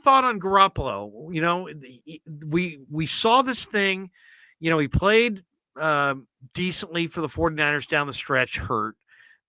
thought on Garoppolo? We saw this thing. He played decently for the 49ers down the stretch, hurt.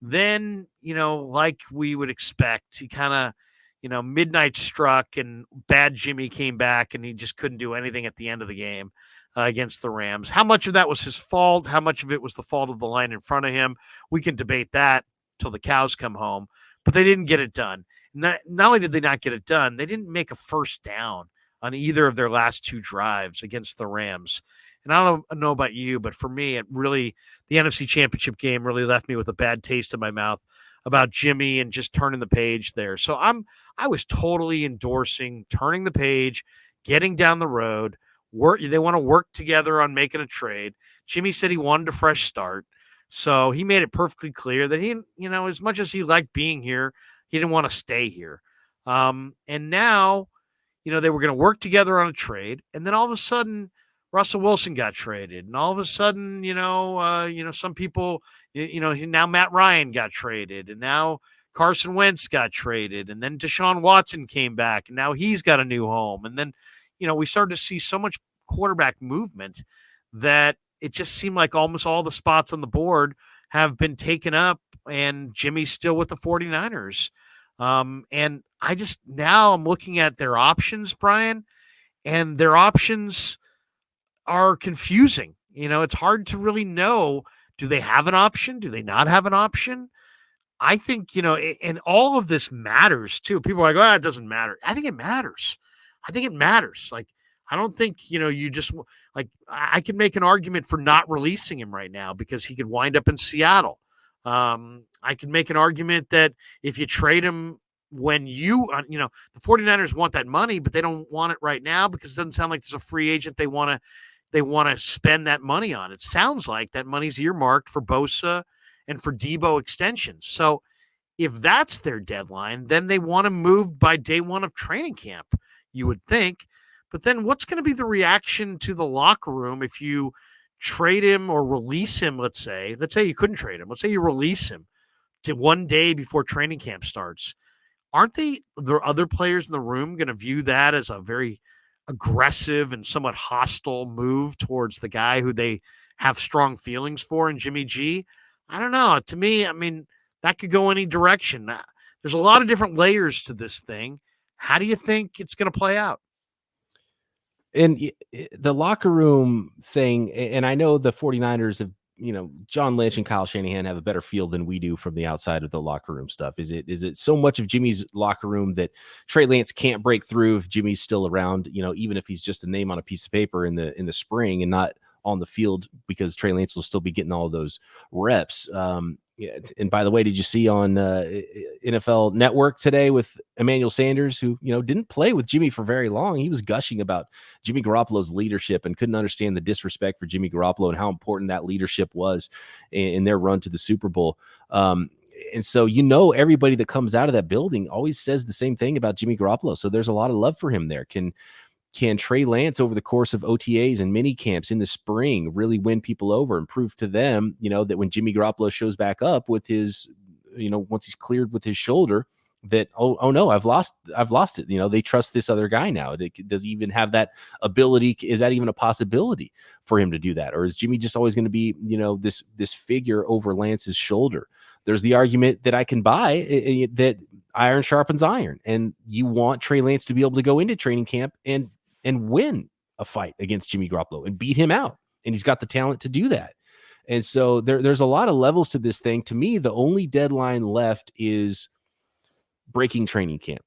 Then, like we would expect, he kind of, midnight struck and bad Jimmy came back and he just couldn't do anything at the end of the game against the Rams. How much of that was his fault? How much of it was the fault of the line in front of him? We can debate that till the cows come home, but they didn't get it done. Not only did they not get it done, they didn't make a first down on either of their last two drives against the Rams. And I don't know about you, but for me, the NFC Championship game really left me with a bad taste in my mouth about Jimmy and just turning the page there. So I was totally endorsing turning the page, getting down the road. They want to work together on making a trade. Jimmy said he wanted a fresh start. So he made it perfectly clear that he, as much as he liked being here, he didn't want to stay here. And now, they were going to work together on a trade. And then all of a sudden, Russell Wilson got traded. And all of a sudden, some people, now Matt Ryan got traded. And now Carson Wentz got traded. And then Deshaun Watson came back. And now he's got a new home. And then, we started to see so much quarterback movement that it just seemed like almost all the spots on the board have been taken up. And Jimmy's still with the 49ers. And now I'm looking at their options, Brian, and their options are confusing. It's hard to really know. Do they have an option? Do they not have an option? I think, and all of this matters too. People are like, it doesn't matter. I think it matters. Like, I don't think, you just like, I can make an argument for not releasing him right now because he could wind up in Seattle. I can make an argument that if you trade him when the 49ers want that money, but they don't want it right now because it doesn't sound like there's a free agent they want to spend that money on. It sounds like that money's earmarked for Bosa and for Debo extensions. So if that's their deadline, then they want to move by day one of training camp, you would think. But then what's going to be the reaction to the locker room if you trade him or release him? Let's say you couldn't trade him. Let's say you release him to one day before training camp starts. Aren't there other players in the room going to view that as a very aggressive and somewhat hostile move towards the guy who they have strong feelings for in Jimmy G? I don't know. To me, that could go any direction. There's a lot of different layers to this thing. How do you think it's going to play out? And the locker room thing, and I know the 49ers have, John Lynch and Kyle Shanahan have a better feel than we do from the outside of the locker room stuff. Is it so much of Jimmy's locker room that Trey Lance can't break through if Jimmy's still around, even if he's just a name on a piece of paper in the spring and not on the field, because Trey Lance will still be getting all those reps. Yeah, and by the way, did you see on NFL Network today with Emmanuel Sanders, who, didn't play with Jimmy for very long? He was gushing about Jimmy Garoppolo's leadership and couldn't understand the disrespect for Jimmy Garoppolo and how important that leadership was in their run to the Super Bowl. And so, everybody that comes out of that building always says the same thing about Jimmy Garoppolo. So there's a lot of love for him there. Can Trey Lance over the course of OTAs and mini camps in the spring really win people over and prove to them, that when Jimmy Garoppolo shows back up with his, once he's cleared with his shoulder, that, oh no, I've lost it. They trust this other guy now. Does he even have that ability? Is that even a possibility for him to do that? Or is Jimmy just always going to be, this figure over Lance's shoulder? There's the argument that I can buy that iron sharpens iron, and you want Trey Lance to be able to go into training camp and win a fight against Jimmy Garoppolo and beat him out. And he's got the talent to do that. And so there's a lot of levels to this thing. To me, the only deadline left is breaking training camp.